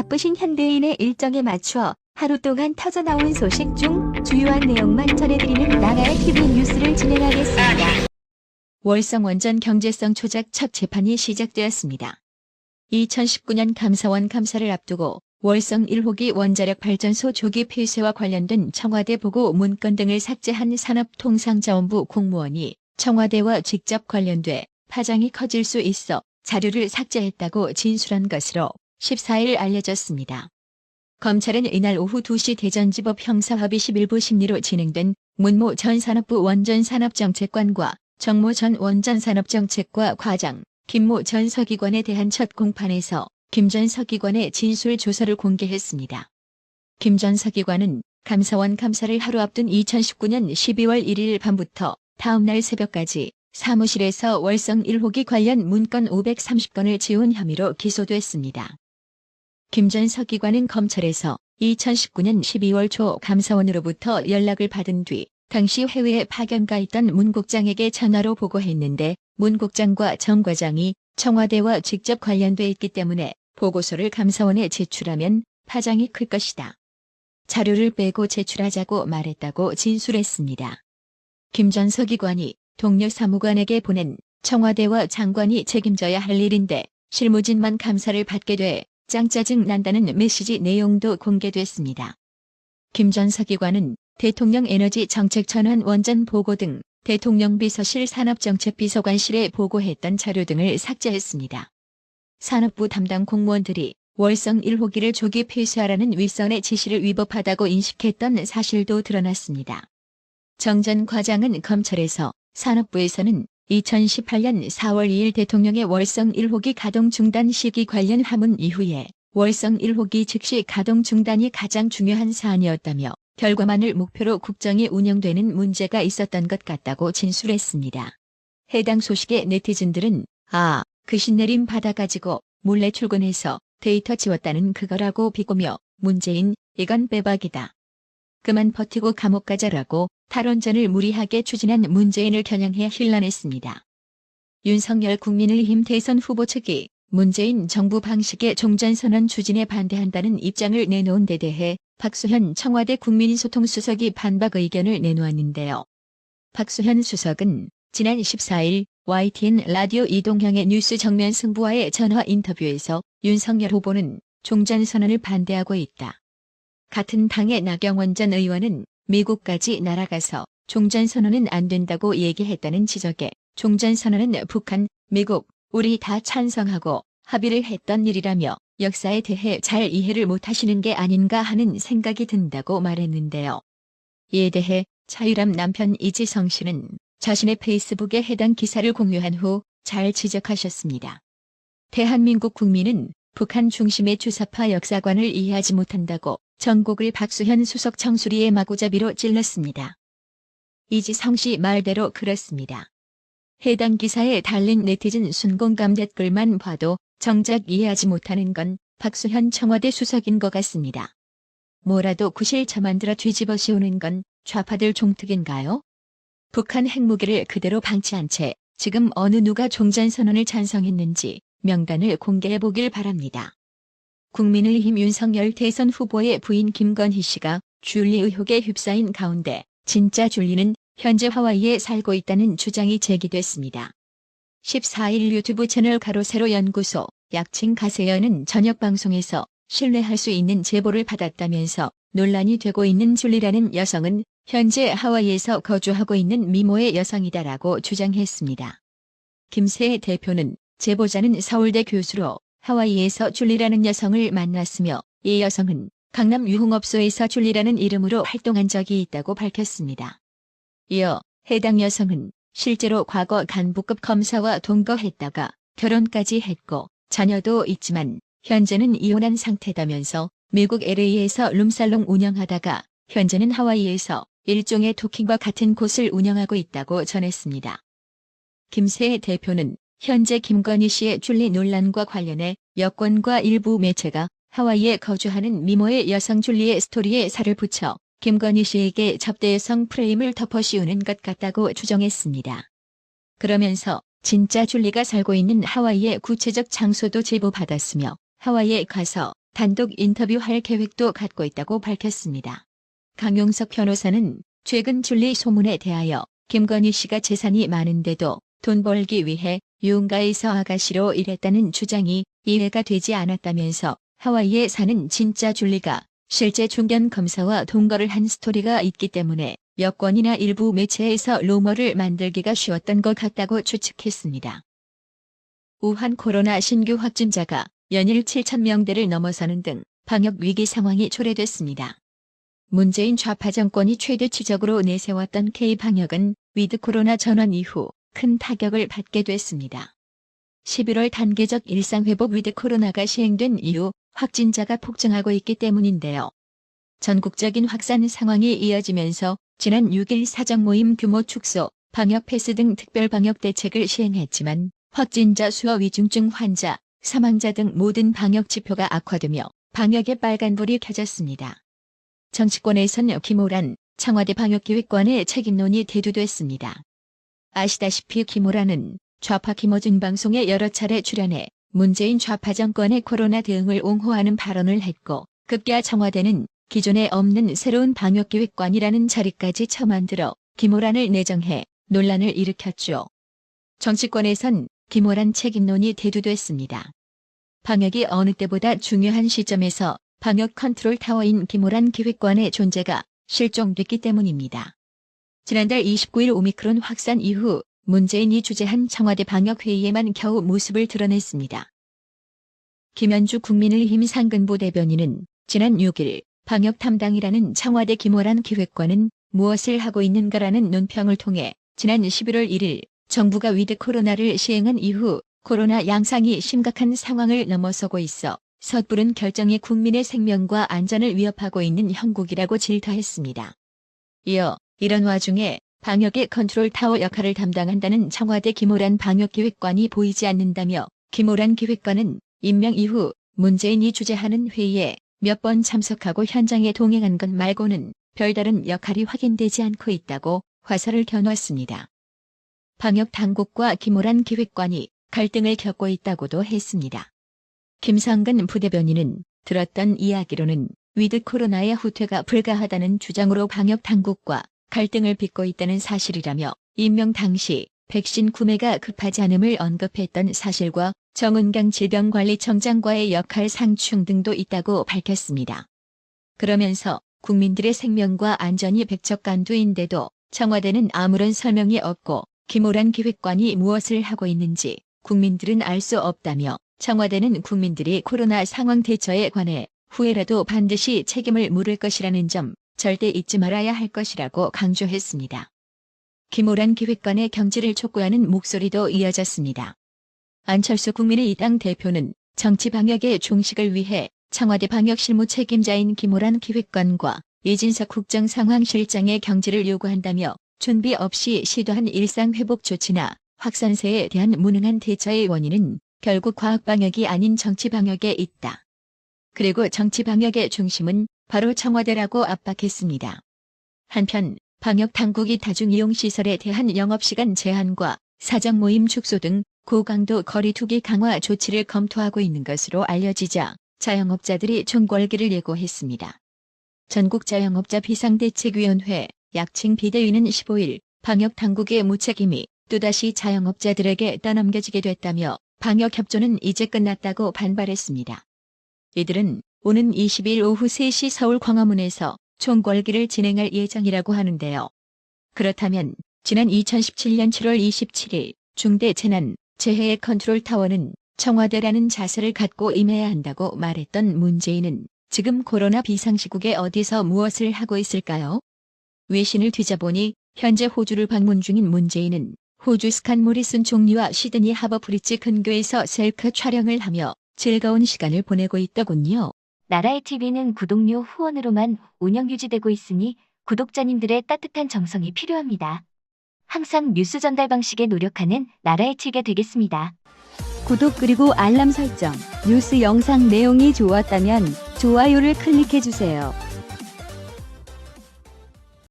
바쁘신 현대인의 일정에 맞추어 하루 동안 터져나온 소식 중 주요한 내용만 전해드리는 나라의 TV 뉴스를 진행하겠습니다. 월성 원전 경제성 조작 첫 재판이 시작되었습니다. 2019년 감사원 감사를 앞두고 월성 1호기 원자력 발전소 조기 폐쇄와 관련된 청와대 보고 문건 등을 삭제한 산업통상자원부 공무원이 청와대와 직접 관련돼 파장이 커질 수 있어 자료를 삭제했다고 진술한 것으로 14일 알려졌습니다. 검찰은 이날 오후 2시 대전지법 형사합의 11부 심리로 진행된 문모 전 산업부 원전산업정책관과 정모 전 원전산업정책과 과장, 김모 전 서기관에 대한 첫 공판에서 김 전 서기관의 진술 조서를 공개했습니다. 김 전 서기관은 감사원 감사를 하루 앞둔 2019년 12월 1일 밤부터 다음날 새벽까지 사무실에서 월성 1호기 관련 문건 530건을 지운 혐의로 기소됐습니다. 김 전 서기관은 검찰에서 2019년 12월 초 감사원으로부터 연락을 받은 뒤 당시 해외에 파견가 있던 문 국장에게 전화로 보고했는데 문 국장과 정 과장이 청와대와 직접 관련돼 있기 때문에 보고서를 감사원에 제출하면 파장이 클 것이다. 자료를 빼고 제출하자고 말했다고 진술했습니다. 김 전 서기관이 동료 사무관에게 보낸 청와대와 장관이 책임져야 할 일인데 실무진만 감사를 받게 돼 짱짜증 난다는 메시지 내용도 공개됐습니다. 김 전 서기관은 대통령 에너지 정책 전환 원전 보고 등 대통령 비서실 산업정책비서관실에 보고했던 자료 등을 삭제했습니다. 산업부 담당 공무원들이 월성 1호기를 조기 폐쇄하라는 윗선의 지시를 위법하다고 인식했던 사실도 드러났습니다. 정 전 과장은 검찰에서 산업부에서는 2018년 4월 2일 대통령의 월성 1호기 가동 중단 시기 관련 하문 이후에 월성 1호기 즉시 가동 중단이 가장 중요한 사안이었다며 결과만을 목표로 국정이 운영되는 문제가 있었던 것 같다고 진술했습니다. 해당 소식에 네티즌들은 그 신내림 받아가지고 몰래 출근해서 데이터 지웠다는 그거라고 비꼬며 문재인 이건 빼박이다. 그만 버티고 감옥 가자라고 탈원전을 무리하게 추진한 문재인을 겨냥해 힐난했습니다. 윤석열 국민의힘 대선 후보 측이 문재인 정부 방식의 종전선언 추진에 반대한다는 입장을 내놓은 데 대해 박수현 청와대 국민소통수석이 반박 의견을 내놓았는데요. 박수현 수석은 지난 14일 YTN 라디오 이동형의 뉴스 정면 승부와의 전화 인터뷰에서 윤석열 후보는 종전선언을 반대하고 있다. 같은 당의 나경원 전 의원은 미국까지 날아가서 종전선언은 안 된다고 얘기했다는 지적에 종전선언은 북한, 미국, 우리 다 찬성하고 합의를 했던 일이라며 역사에 대해 잘 이해를 못하시는 게 아닌가 하는 생각이 든다고 말했는데요. 이에 대해 차유람 남편 이지성 씨는 자신의 페이스북에 해당 기사를 공유한 후 잘 지적하셨습니다. 대한민국 국민은 북한 중심의 주사파 역사관을 이해하지 못한다고 전곡을 박수현 수석 청수리의 마구잡이로 찔렀습니다. 이지성 씨 말대로 그렇습니다. 해당 기사에 달린 네티즌 순공감 댓글만 봐도 정작 이해하지 못하는 건 박수현 청와대 수석인 것 같습니다. 뭐라도 구실쳐 만들어 뒤집어 씌우는 건 좌파들 종특인가요? 북한 핵무기를 그대로 방치한 채 지금 어느 누가 종전선언을 찬성했는지 명단을 공개해보길 바랍니다. 국민의힘 윤석열 대선 후보의 부인 김건희 씨가 줄리 의혹에 휩싸인 가운데 진짜 줄리는 현재 하와이에 살고 있다는 주장이 제기됐습니다. 14일 유튜브 채널 가로세로 연구소 약칭 가세연은 저녁 방송에서 신뢰할 수 있는 제보를 받았다면서 논란이 되고 있는 줄리라는 여성은 현재 하와이에서 거주하고 있는 미모의 여성이다라고 주장했습니다. 김세혜 대표는 제보자는 서울대 교수로 하와이에서 줄리라는 여성을 만났으며 이 여성은 강남 유흥업소에서 줄리라는 이름으로 활동한 적이 있다고 밝혔습니다. 이어 해당 여성은 실제로 과거 간부급 검사와 동거했다가 결혼까지 했고 자녀도 있지만 현재는 이혼한 상태다면서 미국 LA에서 룸살롱 운영하다가 현재는 하와이에서 일종의 도킹과 같은 곳을 운영하고 있다고 전했습니다. 김세혜 대표는 현재 김건희 씨의 줄리 논란과 관련해 여권과 일부 매체가 하와이에 거주하는 미모의 여성 줄리의 스토리에 살을 붙여 김건희 씨에게 접대 여성 프레임을 덮어씌우는 것 같다고 주장했습니다. 그러면서 진짜 줄리가 살고 있는 하와이의 구체적 장소도 제보받았으며 하와이에 가서 단독 인터뷰할 계획도 갖고 있다고 밝혔습니다. 강용석 변호사는 최근 줄리 소문에 대하여 김건희 씨가 재산이 많은데도 돈 벌기 위해 유흥가에서 아가씨로 일했다는 주장이 이해가 되지 않았다면서 하와이에 사는 진짜 줄리가 실제 중견 검사와 동거를 한 스토리가 있기 때문에 여권이나 일부 매체에서 루머를 만들기가 쉬웠던 것 같다고 추측했습니다. 우한 코로나 신규 확진자가 연일 7,000명대를 넘어서는 등 방역 위기 상황이 초래됐습니다. 문재인 좌파 정권이 최대 추적으로 내세웠던 K-방역은 위드 코로나 전환 이후 큰 타격을 받게 됐습니다. 11월 단계적 일상회복 위드 코로나가 시행된 이후 확진자가 폭증하고 있기 때문인데요. 전국적인 확산 상황이 이어지면서 지난 6일 사적 모임 규모 축소, 방역 패스 등 특별 방역 대책을 시행했지만 확진자 수와 위중증 환자, 사망자 등 모든 방역 지표가 악화되며 방역의 빨간불이 켜졌습니다. 정치권에선 김호란 청와대 방역기획관의 책임론이 대두됐습니다. 아시다시피 김호란은 좌파 김어준 방송에 여러 차례 출연해 문재인 좌파 정권의 코로나 대응을 옹호하는 발언을 했고 급기야 청와대는 기존에 없는 새로운 방역기획관이라는 자리까지 처만들어 김호란을 내정해 논란을 일으켰죠. 정치권에선 김호란 책임론이 대두됐습니다. 방역이 어느 때보다 중요한 시점에서 방역 컨트롤 타워인 김호란 기획관의 존재가 실종됐기 때문입니다. 지난달 29일 오미크론 확산 이후 문재인이 주재한 청와대 방역회의에만 겨우 모습을 드러냈습니다. 김현주 국민의힘 상근부 대변인은 지난 6일 방역 담당이라는 청와대 김호란 기획관은 무엇을 하고 있는가라는 논평을 통해 지난 11월 1일 정부가 위드 코로나를 시행한 이후 코로나 양상이 심각한 상황을 넘어서고 있어 섣부른 결정이 국민의 생명과 안전을 위협하고 있는 형국이라고 질타했습니다. 이어 이런 와중에 방역의 컨트롤 타워 역할을 담당한다는 청와대 김호란 방역기획관이 보이지 않는다며 김호란 기획관은 임명 이후 문재인이 주재하는 회의에 몇 번 참석하고 현장에 동행한 것 말고는 별다른 역할이 확인되지 않고 있다고 화살을 겨눴습니다. 방역 당국과 김호란 기획관이 갈등을 겪고 있다고도 했습니다. 김성근 부대변인은 들었던 이야기로는 위드 코로나의 후퇴가 불가하다는 주장으로 방역 당국과 갈등을 빚고 있다는 사실이라며 임명 당시 백신 구매가 급하지 않음을 언급했던 사실과 정은경 질병관리청장과의 역할 상충 등도 있다고 밝혔습니다. 그러면서 국민들의 생명과 안전이 백척간두인데도 청와대는 아무런 설명이 없고 김호란 기획관이 무엇을 하고 있는지 국민들은 알 수 없다며 청와대는 국민들이 코로나 상황 대처에 관해 후회라도 반드시 책임을 물을 것이라는 점 절대 잊지 말아야 할 것이라고 강조했습니다. 김호란 기획관의 경질을 촉구하는 목소리도 이어졌습니다. 안철수 국민의당 대표는 정치 방역의 종식을 위해 청와대 방역실무 책임자인 김호란 기획관과 이진석 국정상황실장의 경질을 요구한다며 준비 없이 시도한 일상회복 조치나 확산세에 대한 무능한 대처의 원인은 결국 과학방역이 아닌 정치방역에 있다. 그리고 정치방역의 중심은 바로 청와대라고 압박했습니다. 한편 방역당국이 다중이용시설에 대한 영업시간 제한과 사적 모임 축소 등 고강도 거리두기 강화 조치를 검토하고 있는 것으로 알려지자 자영업자들이 총궐기를 예고했습니다. 전국자영업자 비상대책위원회 약칭 비대위는 15일 방역당국의 무책임이 또다시 자영업자들에게 떠넘겨지게 됐다며 방역협조는 이제 끝났다고 반발했습니다. 이들은 오는 20일 오후 3시 서울 광화문에서 총궐기를 진행할 예정이라고 하는데요. 그렇다면 지난 2017년 7월 27일 중대재난재해 컨트롤타워는 청와대라는 자세를 갖고 임해야 한다고 말했던 문재인은 지금 코로나 비상시국에 어디서 무엇을 하고 있을까요? 외신을 뒤져보니 현재 호주를 방문 중인 문재인은 호주 스칸 모리슨 총리와 시드니 하버브리지 근교에서 셀카 촬영을 하며 즐거운 시간을 보내고 있더군요. 나라의 TV는 구독료 후원으로만 운영 유지되고 있으니 구독자님들의 따뜻한 정성이 필요합니다. 항상 뉴스 전달 방식에 노력하는 나라의 TV가 되겠습니다. 구독 그리고 알람 설정, 뉴스 영상 내용이 좋았다면 좋아요를 클릭해주세요.